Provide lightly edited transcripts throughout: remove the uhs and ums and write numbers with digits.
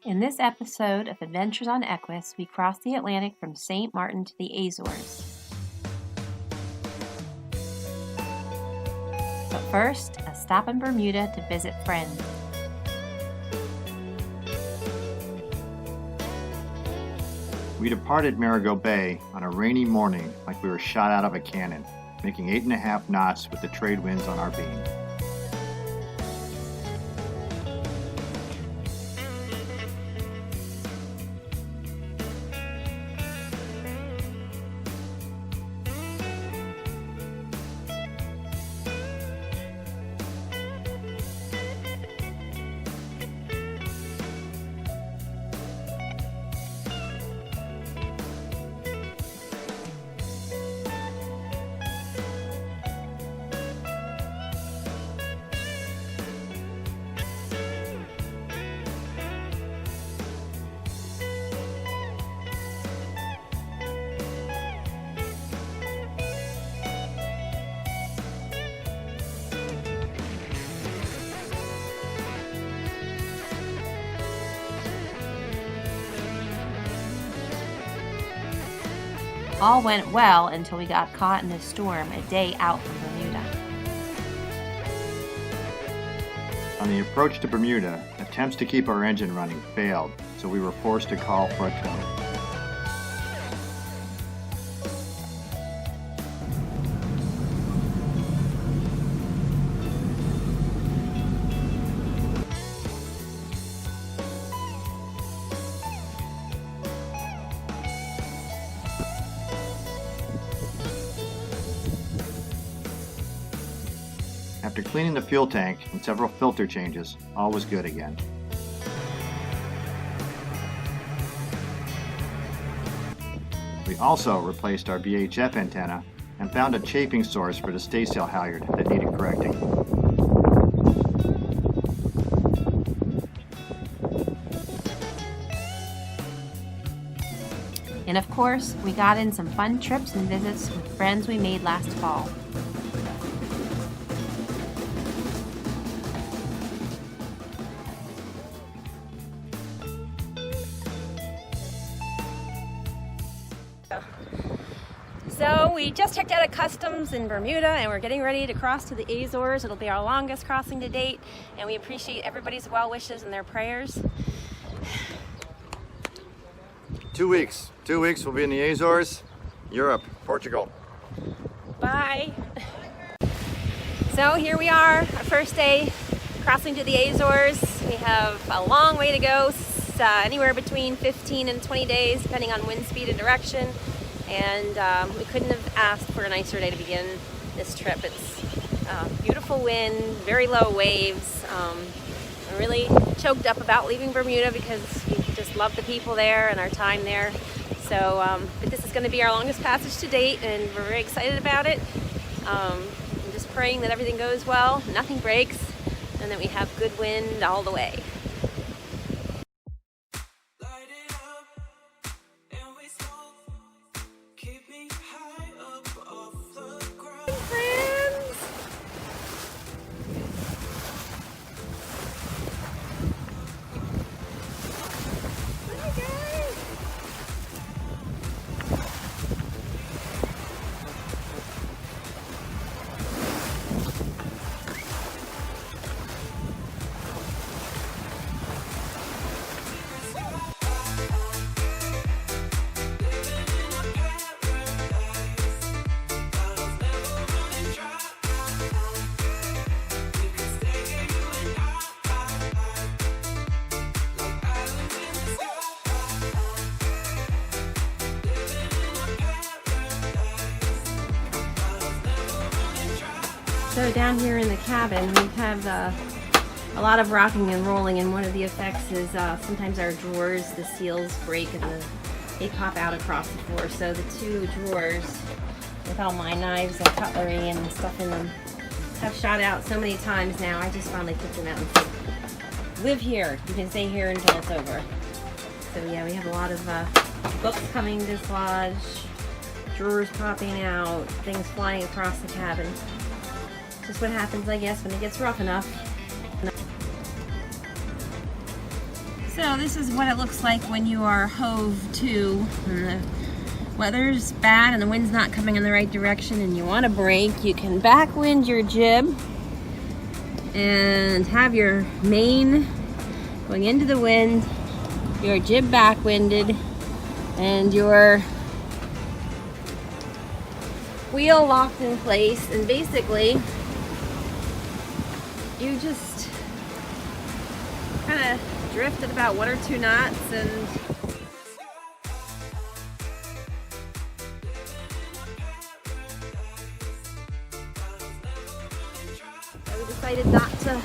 In this episode of Adventures on Equus, we cross the Atlantic from St. Martin to the Azores. But first, a stop in Bermuda to visit friends. We departed Marigot Bay on a rainy morning like we were shot out of a cannon, making 8.5 knots with the trade winds on our beam. All went well until we got caught in a storm a day out from Bermuda. On the approach to Bermuda, attempts to keep our engine running failed, so we were forced to call for a tow. After cleaning the fuel tank and several filter changes, all was good again. We also replaced our VHF antenna and found a chafing source for the staysail halyard that needed correcting. And of course, we got in some fun trips and visits with friends we made last fall. So we just checked out of customs in Bermuda and we're getting ready to cross to the Azores. It'll be our longest crossing to date, and we appreciate everybody's well wishes and their prayers. 2 weeks. 2 weeks we'll be in the Azores, Europe, Portugal. Bye. So here we are, our first day crossing to the Azores. We have a long way to go, anywhere between 15 and 20 days depending on wind speed and direction. And we couldn't have asked for a nicer day to begin this trip. It's beautiful wind, very low waves. I'm really choked up about leaving Bermuda because we just love the people there and our time there. So, but this is going to be our longest passage to date, and we're very excited about it. I'm just praying that everything goes well, nothing breaks, and that we have good wind all the way. So down here in the cabin, we have a lot of rocking and rolling, and one of the effects is sometimes our drawers, the seals break and they pop out across the floor. So the two drawers with all my knives and cutlery and stuff in them have shot out so many times now. I just finally took them out and said, live here. You can stay here until it's over. So yeah, we have a lot of books coming to dislodge, drawers popping out, things flying across the cabin. Just what happens, I guess, when it gets rough enough. So this is what it looks like when you are hove to and the weather's bad and the wind's not coming in the right direction and you want to break. You can backwind your jib and have your main going into the wind, your jib backwinded, and your wheel locked in place, and basically you just kind of drift at about 1 or 2 knots and we decided not to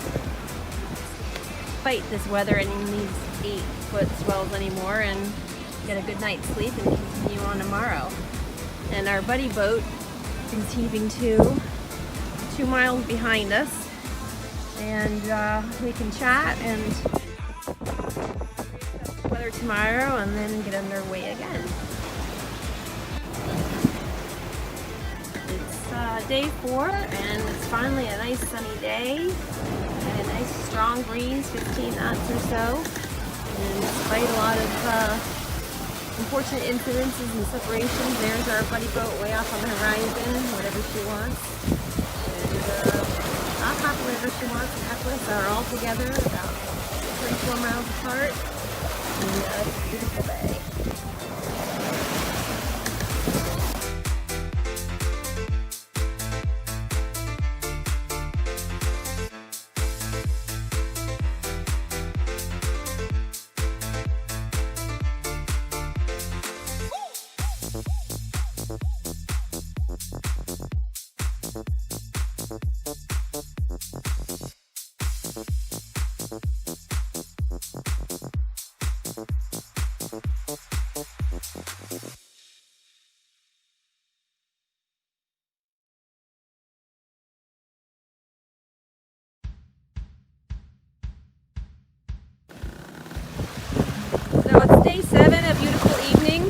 fight this weather and these 8-foot swells anymore and get a good night's sleep and continue on tomorrow. And our buddy boat is heaving to 2 miles behind us, and we can chat and weather tomorrow and then get underway again. It's day 4 and it's finally a nice sunny day and a nice strong breeze, 15 knots or so. And despite a lot of unfortunate incidences and separations, there's our buddy boat way off on the horizon, whatever she wants. And I'll hop wherever she wants, and Equus are all together about 34 miles apart. And it's a beautiful day. So it's day 7, a beautiful evening,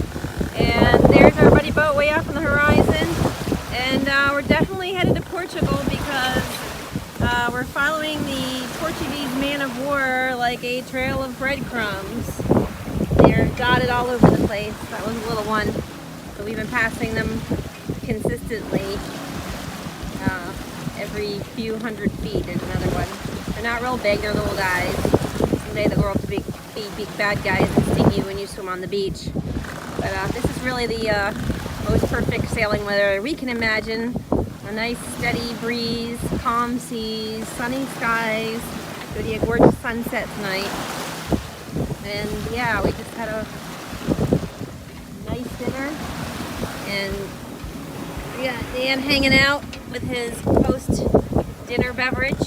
and there's our buddy boat way off on the horizon, and we're definitely headed to Portugal because we're following the Portuguese man of war like a trail of breadcrumbs. They're dotted all over the place. That was a little one, but we've been passing them consistently every few hundred feet. There's another one. They're not real big, they're little guys. Someday they'll grow up to be big bad guys and sting you when you swim on the beach. But this is really the most perfect sailing weather we can imagine. A nice steady breeze, calm seas, sunny skies. It's going to be a gorgeous sunset tonight. And yeah, we just had a nice dinner. And we got Dan hanging out with his post-dinner beverage.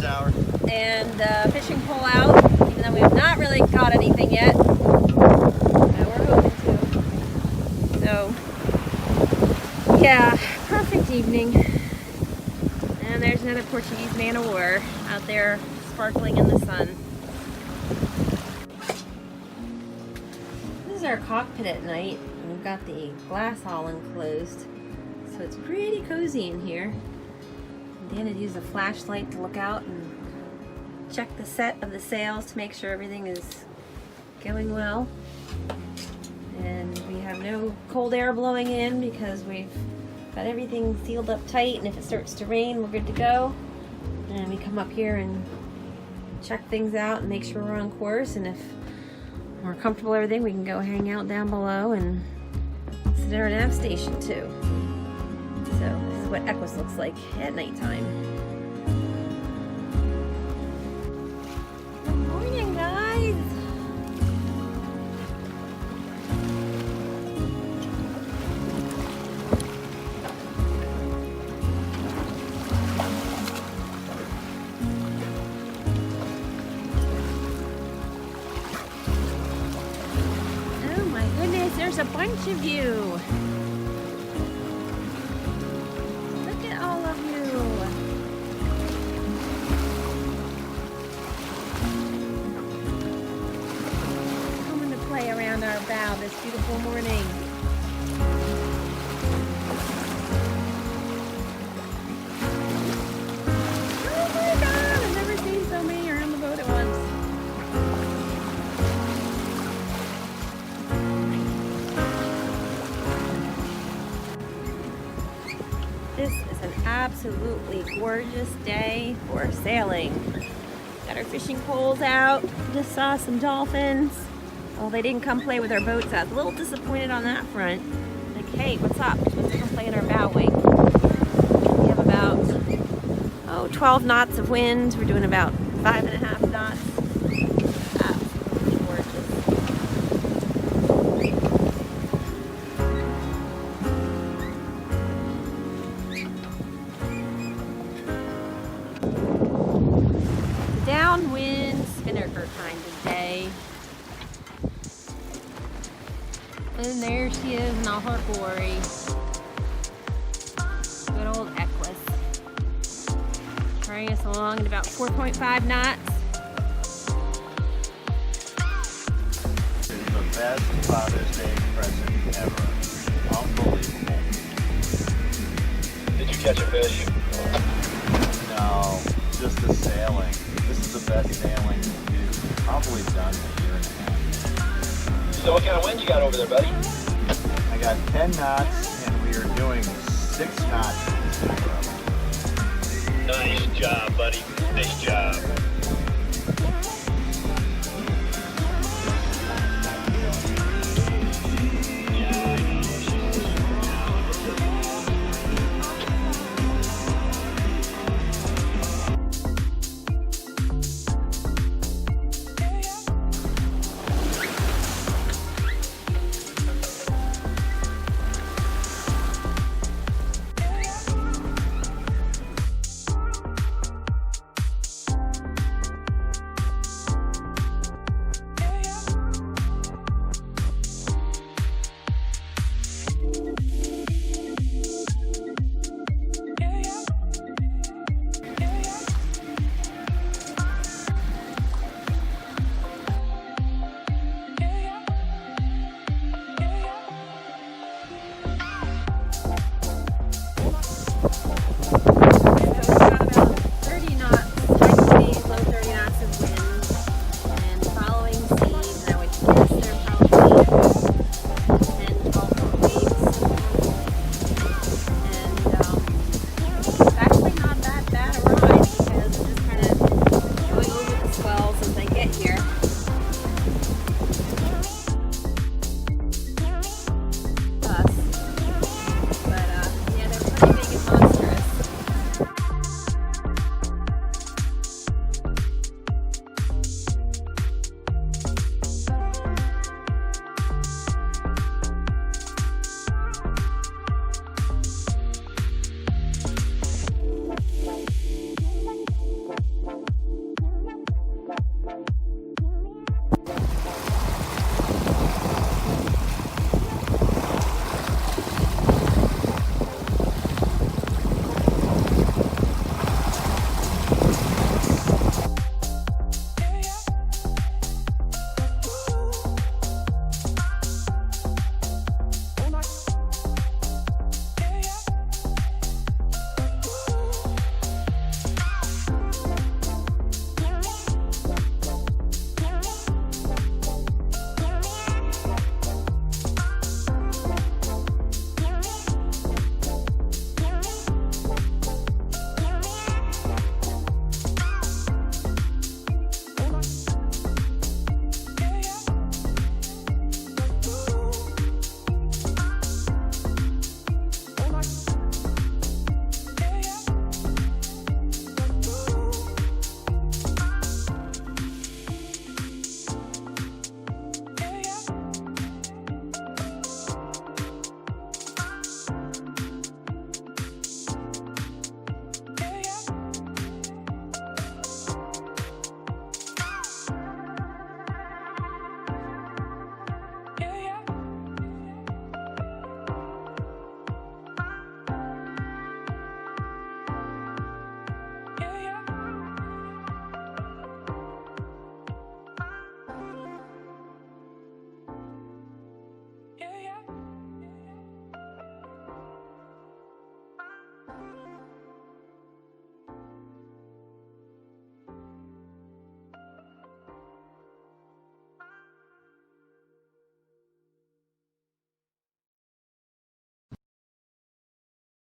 Sour. And fishing pole out, even though we have not really caught anything yet. We're hoping to. So, yeah, perfect evening. And there's another Portuguese man of war out there sparkling in the sun. This is our cockpit at night. We've got the glass all enclosed, so it's pretty cozy in here. Dan had used a flashlight to look out and check the set of the sails to make sure everything is going well. And we have no cold air blowing in because we've got everything sealed up tight, and if it starts to rain, we're good to go. And we come up here and check things out and make sure we're on course, and if we're comfortable with everything, we can go hang out down below and sit at our nav station too. So this is what Equus looks like at nighttime. Good morning, guys. Oh my goodness, there's a bunch of you. Our bow this beautiful morning. Oh my god, I've never seen so many around the boat at once. absolutely gorgeous day for sailing. Got our fishing poles out. Just saw some dolphins. Well, they didn't come play with our boats. I was a little disappointed on that front. Like, hey, what's up? You're supposed to come play in our bow wing. We have about 12 knots of wind. We're doing about 5.5 knots. Absolutely gorgeous. Downwind spinnaker kind of day. And there she is in all her glory. Good old Equus. Carrying us along at about 4.5 knots. This is the best Father's Day present ever. Unbelievable. Did you catch a fish? No, just the sailing. This is the best sailing we've probably done in a year and a half. So what kind of wind you got over there, buddy? I got 10 knots and we are doing 6 knots. Nice job, buddy.